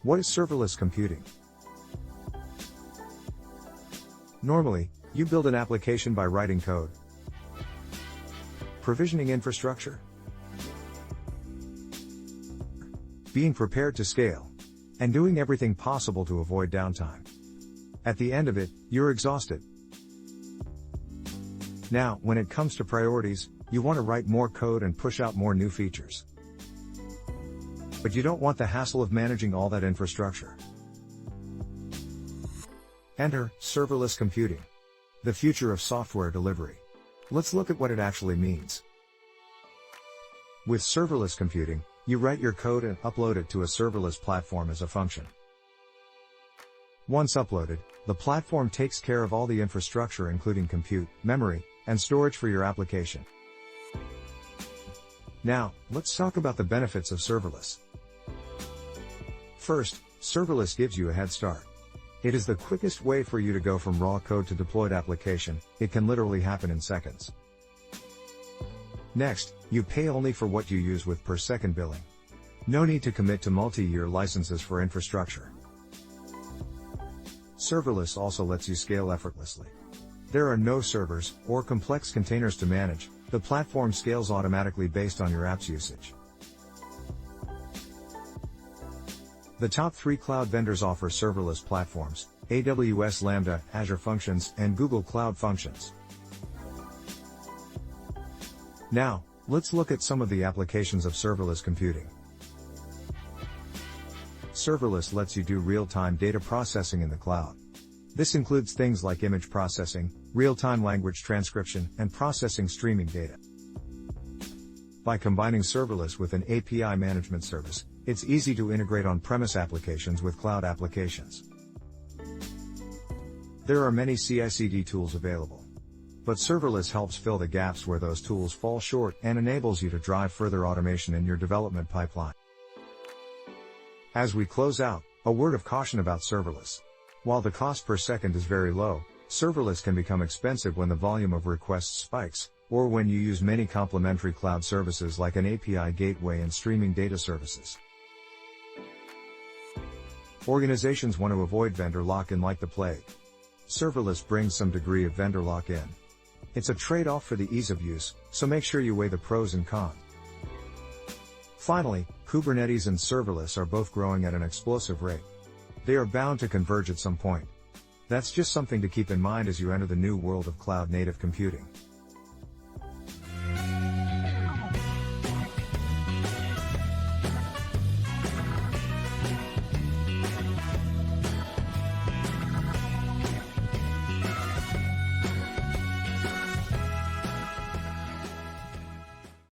What is serverless computing? Normally, you build an application by writing code, provisioning infrastructure, being prepared to scale, and doing everything possible to avoid downtime. At the end of it, you're exhausted. Now, when it comes to priorities, you want to write more code and push out more new features. But you don't want the hassle of managing all that infrastructure. Enter serverless computing, the future of software delivery. Let's look at what it actually means. With serverless computing, you write your code and upload it to a serverless platform as a function. Once uploaded, the platform takes care of all the infrastructure including compute, memory, and storage for your application. Now, let's talk about the benefits of serverless. First, serverless gives you a head start. It is the quickest way for you to go from raw code to deployed application. It can literally happen in seconds. Next, you pay only for what you use with per second billing. No need to commit to multi-year licenses for infrastructure. Serverless also lets you scale effortlessly. There are no servers or complex containers to manage. The platform scales automatically based on your app's usage. The top 3 cloud vendors offer serverless platforms: AWS Lambda, Azure Functions, and Google Cloud Functions. Now, let's look at some of the applications of serverless computing. Serverless lets you do real-time data processing in the cloud. This includes things like image processing, real-time language transcription, and processing streaming data. By combining serverless with an API management service, it's easy to integrate on-premise applications with cloud applications. There are many CI/CD tools available. But serverless helps fill the gaps where those tools fall short and enables you to drive further automation in your development pipeline. As we close out, a word of caution about serverless. While the cost per second is very low, serverless can become expensive when the volume of requests spikes, or when you use many complementary cloud services like an API gateway and streaming data services. Organizations want to avoid vendor lock-in like the plague. Serverless brings some degree of vendor lock-in. It's a trade-off for the ease of use, so make sure you weigh the pros and cons. Finally, Kubernetes and serverless are both growing at an explosive rate. They are bound to converge at some point. That's just something to keep in mind as you enter the new world of cloud-native computing.